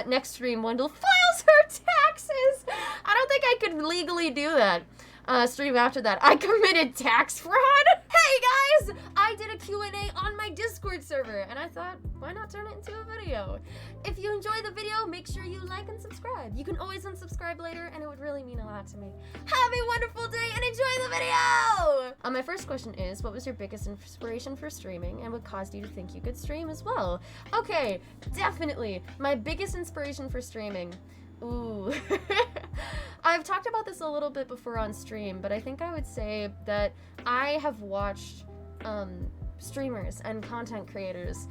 Next stream, Wendell files her taxes. I don't think I could legally do that. Stream after that, I committed tax fraud. Hey guys, I did a Q&A on my Discord server, and I thought, why not turn it into a video? If you enjoy the video, make sure you like and subscribe. You can always unsubscribe later, and it would really mean a lot to me. Have a wonderful day and enjoy the video! My first question is, what was your biggest inspiration for streaming, and what caused you to think you could stream as well? Okay, definitely. My biggest inspiration for streaming. Ooh. I've talked about this a little bit before on stream, but I think I would say that I have watched streamers and content creators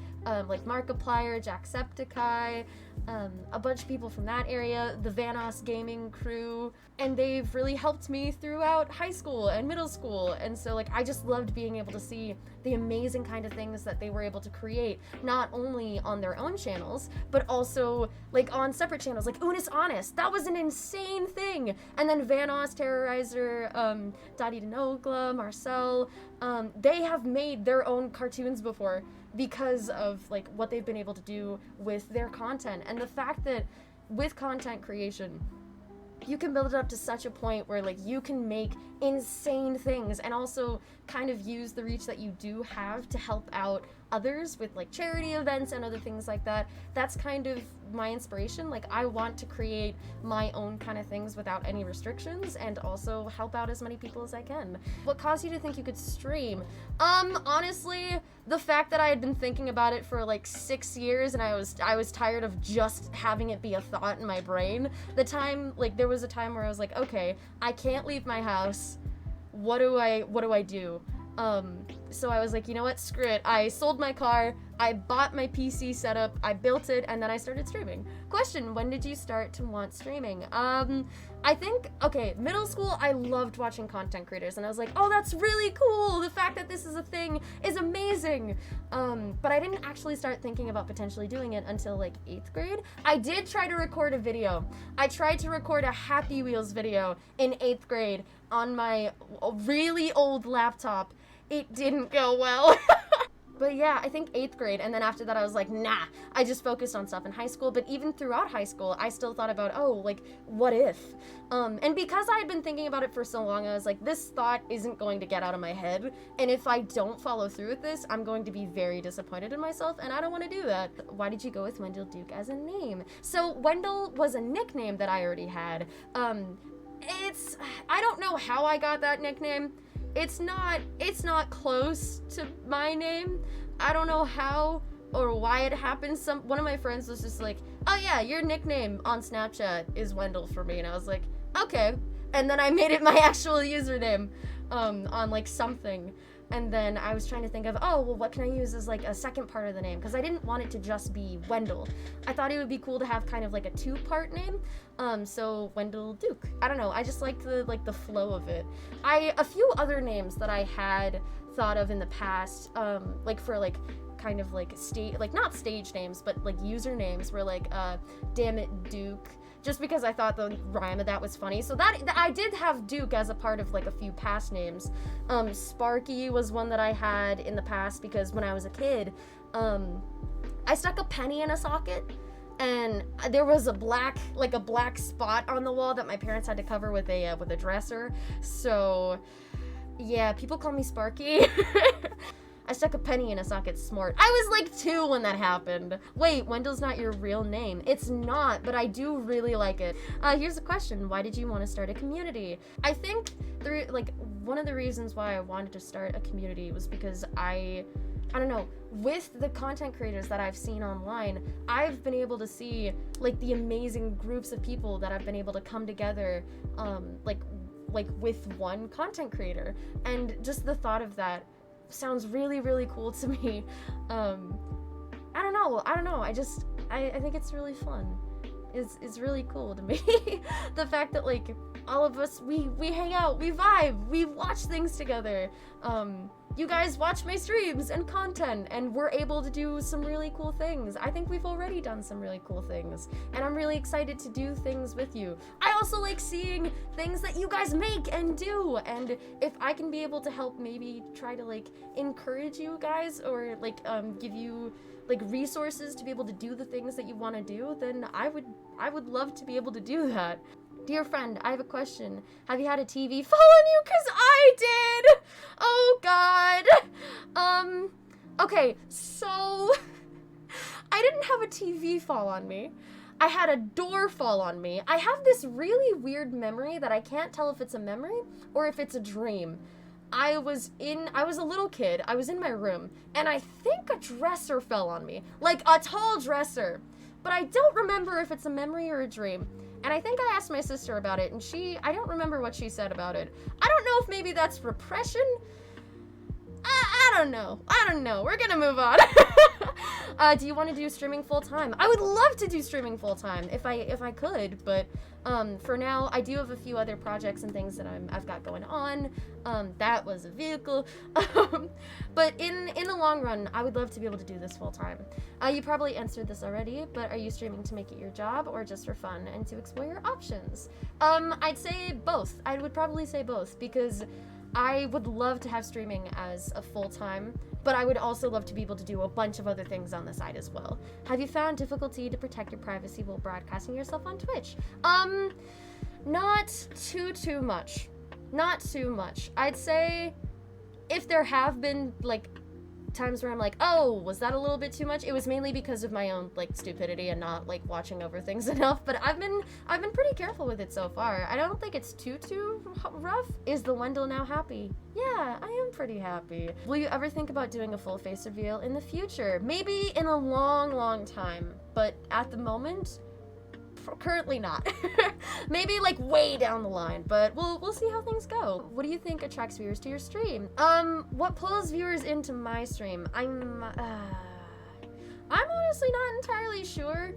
like Markiplier, Jacksepticeye, a bunch of people from that area, the Vanoss gaming crew, and they've really helped me throughout high school and middle school. And so like I just loved being able to see the amazing kind of things that they were able to create, not only on their own channels, but also like on separate channels, like Unis Honest. That was an insane thing. And then Vanoss, Terrorizer, Dottie Denogla, Marcel, they have made their own cartoons before because of like what they've been able to do with their content. And the fact that with content creation, you can build it up to such a point where like you can make insane things and also kind of use the reach that you do have to help out others with like charity events and other things like that. That's kind of my inspiration. Like I want to create my own kind of things without any restrictions and also help out as many people as I can. What caused you to think you could stream? Honestly, the fact that I had been thinking about it for like 6 years and I was tired of just having it be a thought in my brain. There was a time where I was like, okay, I can't leave my house. What do I do? So I was like, you know what, screw it. I sold my car, I bought my PC setup, I built it, and then I started streaming. Question, when did you start to want streaming? I think, okay, middle school, I loved watching content creators, and I was like, oh, that's really cool. The fact that this is a thing is amazing. But I didn't actually start thinking about potentially doing it until like 8th grade. I did try to record a video. I tried to record a Happy Wheels video in 8th grade on my really old laptop. It didn't go well. But yeah, I think 8th grade, and then after that I was like, nah, I just focused on stuff in high school. But even throughout high school, I still thought about, oh, like, what if? And because I had been thinking about it for so long, I was like, this thought isn't going to get out of my head, and if I don't follow through with this, I'm going to be very disappointed in myself, and I don't want to do that. Why did you go with Wendell Duke as a name? So Wendell was a nickname that I already had. I don't know how I got that nickname. It's not close to my name. I don't know how or why it happened. One of my friends was just like, oh yeah, your nickname on Snapchat is Wendell for me. And I was like, okay. And then I made it my actual username on like something. And then I was trying to think of, oh, well, what can I use as like a second part of the name? Because I didn't want it to just be Wendell. I thought it would be cool to have kind of like a 2-part name. So Wendell Duke. I don't know. I just liked the flow of it. A few other names that I had thought of in the past, like for like kind of like not stage names, but like usernames were like, Damn It Duke. Just because I thought the rhyme of that was funny. So that I did have Duke as a part of like a few past names. Sparky was one that I had in the past because when I was a kid, I stuck a penny in a socket and there was a black spot on the wall that my parents had to cover with a dresser. So yeah, people call me Sparky. I stuck a penny in a socket, smart. I was like 2 when that happened. Wait, Wendell's not your real name. It's not, but I do really like it. Here's a question. Why did you want to start a community? I think one of the reasons why I wanted to start a community was because I don't know, with the content creators that I've seen online, I've been able to see like the amazing groups of people that have been able to come together, like with one content creator. And just the thought of that sounds really, really cool to me. I don't know. I think it's really fun. It's really cool to me. The fact that like all of us, we hang out, we vibe, we watch things together. you guys watch my streams and content, and we're able to do some really cool things. I think we've already done some really cool things, and I'm really excited to do things with you. I also like seeing things that you guys make and do, and if I can be able to help maybe try to like encourage you guys, or like give you like resources to be able to do the things that you want to do, then I would love to be able to do that. Dear friend, I have a question. Have you had a TV fall on you? 'Cause I did! Oh god. Okay, so I didn't have a TV fall on me. I had a door fall on me. I have this really weird memory that I can't tell if it's a memory or if it's a dream. I was a little kid. I was in my room, and I think a dresser fell on me. Like a tall dresser. But I don't remember if it's a memory or a dream. And I think I asked my sister about it, and I don't remember what she said about it. I don't know if maybe that's repression. I don't know. We're gonna move on. Do you want to do streaming full time? I would love to do streaming full time if I could, but for now I do have a few other projects and things that I've got going on. That was a vehicle. But in the long run, I would love to be able to do this full time. You probably answered this already, but are you streaming to make it your job or just for fun and to explore your options? I'd say both. I would probably say both, because I would love to have streaming as a full-time, but I would also love to be able to do a bunch of other things on the side as well. Have you found difficulty to protect your privacy while broadcasting yourself on Twitch? Not too much. Not too much. I'd say if there have been, like, times where I'm like, oh, was that a little bit too much? It was mainly because of my own, like, stupidity and not, like, watching over things enough, but I've been pretty careful with it so far. I don't think it's too rough. Is the Wendell now happy? Yeah, I am pretty happy. Will you ever think about doing a full face reveal in the future? Maybe in a long time, but at the moment, currently not. Maybe like way down the line, but we'll see how things go. What do you think attracts viewers to your stream? What pulls viewers into my stream? I'm honestly not entirely sure.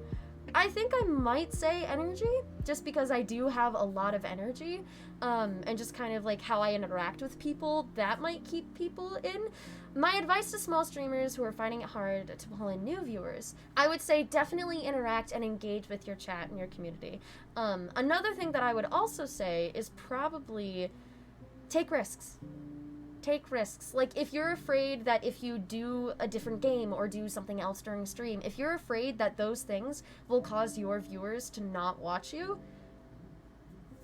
I think I might say energy, just because I do have a lot of energy, and just kind of like how I interact with people, that might keep people in. My advice to small streamers who are finding it hard to pull in new viewers, I would say definitely interact and engage with your chat and your community. Another thing that I would also say is probably take risks. Take risks. Like, if you're afraid that if you do a different game or do something else during stream, if you're afraid that those things will cause your viewers to not watch you,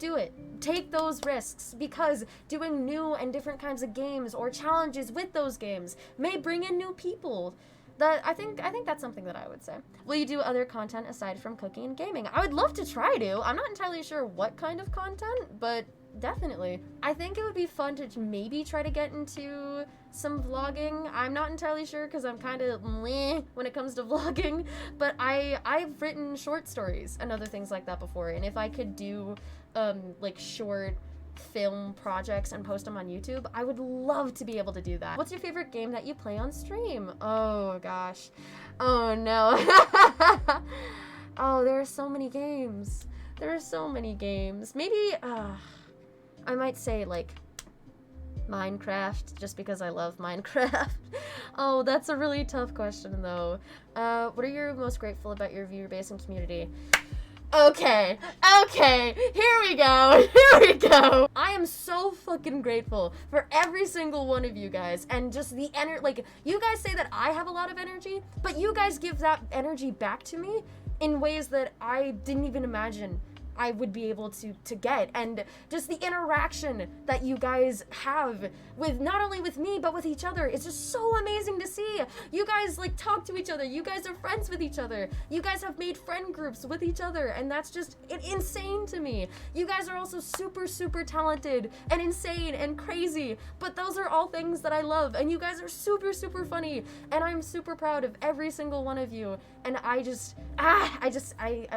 do it. Take those risks, because doing new and different kinds of games or challenges with those games may bring in new people. I think that's something that I would say. Will you do other content aside from cooking and gaming? I would love to try to. I'm not entirely sure what kind of content, but definitely. I think it would be fun to maybe try to get into some vlogging. I'm not entirely sure because I'm kind of meh when it comes to vlogging, but I've written short stories and other things like that before, and if I could do like short film projects and post them on YouTube, I would love to be able to do that. What's your favorite game that you play on stream? Oh gosh. Oh no. Oh, there are so many games. There are so many games. Maybe I might say like Minecraft, just because I love Minecraft. Oh, that's a really tough question though. What are you most grateful about your viewer base and community? Okay, here we go. I am so fucking grateful for every single one of you guys, and just the energy. Like, you guys say that I have a lot of energy, but you guys give that energy back to me in ways that I didn't even imagine I would be able to get, and just the interaction that you guys have with not only with me but with each other, it's just so amazing to see. You guys like talk to each other, you guys are friends with each other, you guys have made friend groups with each other, and that's just insane to me. You guys are also super talented and insane and crazy, but those are all things that I love, and you guys are super funny, and I'm super proud of every single one of you, and I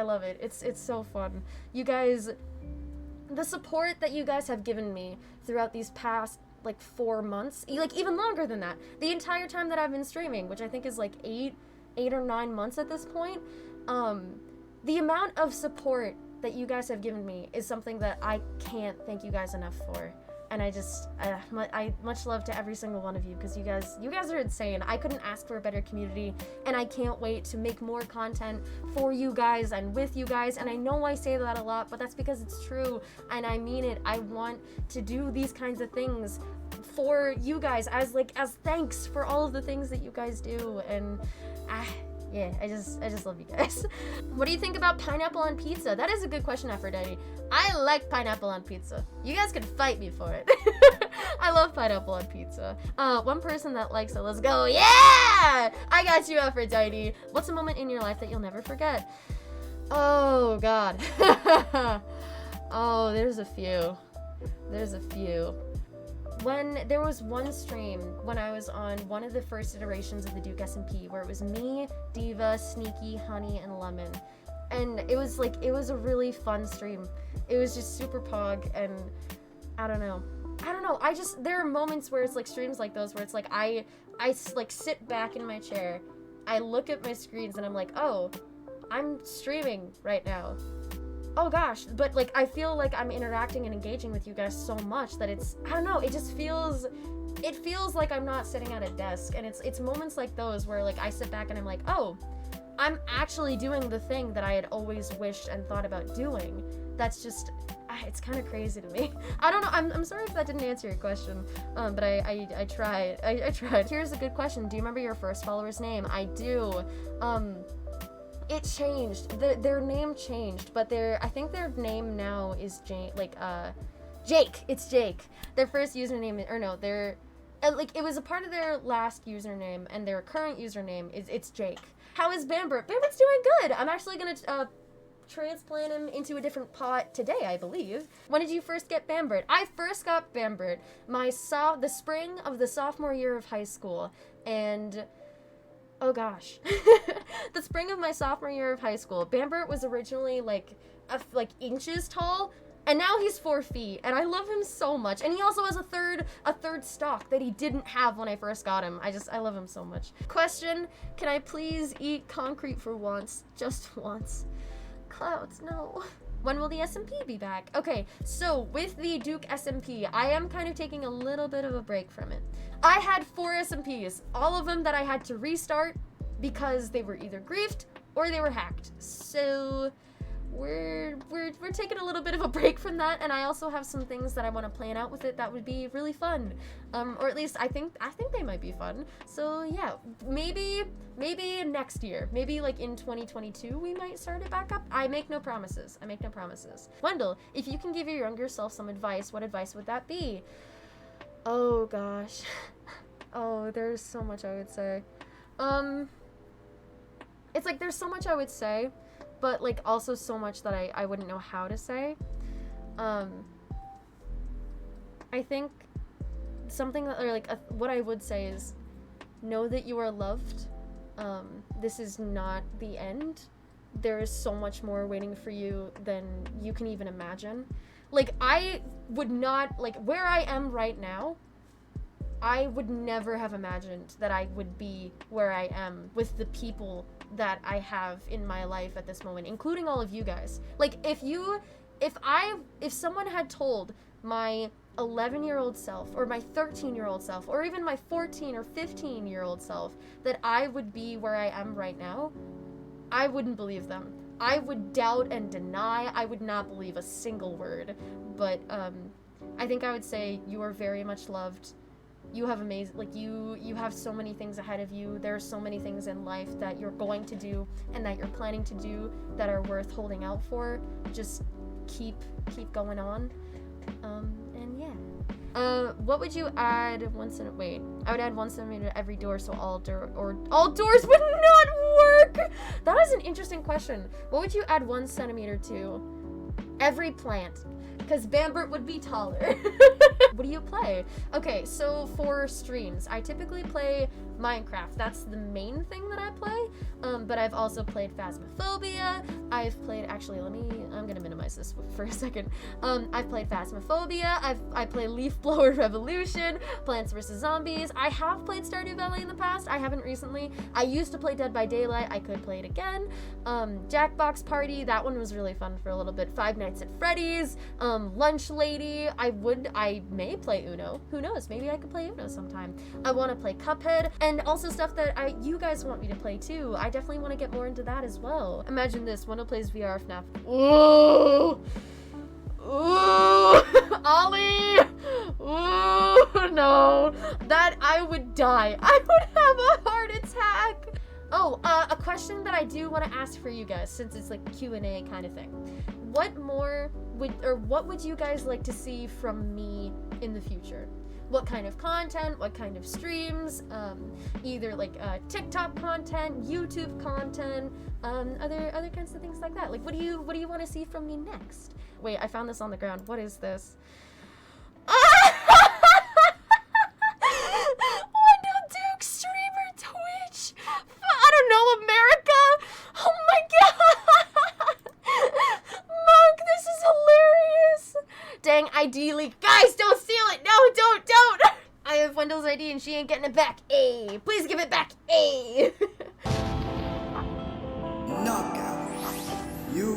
love it. It's so fun. You guys, the support that you guys have given me throughout these past like 4 months, like even longer than that, the entire time that I've been streaming, which I think is like 8 or 9 months at this point, the amount of support that you guys have given me is something that I can't thank you guys enough for. And I much love to every single one of you, because you guys are insane. I couldn't ask for a better community, and I can't wait to make more content for you guys and with you guys. And I know I say that a lot, but that's because it's true, and I mean it. I want to do these kinds of things for you guys as thanks for all of the things that you guys do. And yeah, I just love you guys. What do you think about pineapple on pizza? That is a good question, Aphrodite. I like pineapple on pizza. You guys can fight me for it. I love pineapple on pizza. One person that likes it, let's go. Yeah! I got you, Aphrodite. What's a moment in your life that you'll never forget? Oh, God. Oh, there's a few. When there was one stream when I was on one of the first iterations of the Duke SMP, where it was me, Diva, Sneaky, Honey, and Lemon. And it was a really fun stream. It was just super pog, and I don't know. There are moments where it's like streams like those where it's like I sit back in my chair, I look at my screens, and I'm like, oh, I'm streaming right now. Oh gosh, but like I feel like I'm interacting and engaging with you guys so much that it feels like I'm not sitting at a desk. And it's moments like those where like I sit back and I'm like, oh, I'm actually doing the thing that I had always wished and thought about doing. That's just, it's kind of crazy to me. I don't know, I'm sorry if that didn't answer your question, but I tried. I tried. Here's a good question. Do you remember your first follower's name? I do. It changed. Their name changed, but I think their name now is Jake. It's Jake. Their first username, it was a part of their last username, and their current username it's Jake. How is Bambert? Bambert's doing good. I'm actually gonna transplant him into a different pot today, I believe. When did you first get Bambert? I first got Bambert the spring of the sophomore year of high school, and oh gosh. The spring of my sophomore year of high school. Bambert was originally like inches tall, and now he's 4 feet, and I love him so much. And he also has a third stock that he didn't have when I first got him. I love him so much. Question, can I please eat concrete for once? Just once. Clouds, no. When will the SMP be back? Okay, so with the Duke SMP, I am kind of taking a little bit of a break from it. I had 4 SMPs, all of them that I had to restart because they were either griefed or they were hacked. So we're taking a little bit of a break from that, and I also have some things that I want to plan out with it that would be really fun. Or at least I think they might be fun. So yeah, maybe next year, maybe like in 2022 we might start it back up. I make no promises. Wendell, if you can give your younger self some advice, what advice would that be? Oh gosh. Oh, there's so much I would say. It's like there's so much I would say, but like also so much that I wouldn't know how to say. I think something that what I would say is know that you are loved. This is not the end. There is so much more waiting for you than you can even imagine. Like, I would not, like, where I am right now, I would never have imagined that I would be where I am with the people that I have in my life at this moment, including all of you guys. Like, if someone had told my 11-year-old self, or my 13-year-old self, or even my 14 or 15-year-old self that I would be where I am right now, I wouldn't believe them. I would doubt and deny. I would not believe a single word. But I think I would say you are very much loved. You have amazing, like, you have so many things ahead of you. There are so many things in life that you're going to do and that you're planning to do that are worth holding out for. Just keep going on. And yeah. What would you add I would add 1 centimeter to every door, so all doors would not work. That is an interesting question. What would you add 1 centimeter to? Every plant. Because Bambert would be taller. What do you play? Okay, so for streams, I typically play Minecraft. That's the main thing that I play. But I've also played Phasmophobia. I've played, actually, I'm gonna minimize this for a second. I've played Phasmophobia. I play Leaf Blower Revolution, Plants vs. Zombies. I have played Stardew Valley in the past. I haven't recently. I used to play Dead by Daylight. I could play it again. Jackbox Party, that one was really fun for a little bit. Five Nights at Freddy's, Lunch Lady. I may play Uno. Who knows? Maybe I could play Uno sometime. I want to play Cuphead, and also stuff that you guys want me to play too. I definitely want to get more into that as well. Imagine this, Wendell plays VR FNAF. Ooh! Ooh! Ollie! Ooh, no. That, I would die. I would have a heart attack. Oh, a question that I do want to ask for you guys, since it's like Q&A kind of thing. What would you guys like to see from me in the future? What kind of content, what kind of streams, either like TikTok content, YouTube content, other kinds of things like that. Like, what do you want to see from me next? Wait, I found this on the ground. What is this? Wendell Duke, streamer, Twitch. I don't know, America. Oh my god. Monk, this is hilarious. Dang, ID leak. Guys, don't steal it. No, don't. I have Wendell's ID and she ain't getting it back. Ayy, please give it back. Ayy. Knockout. You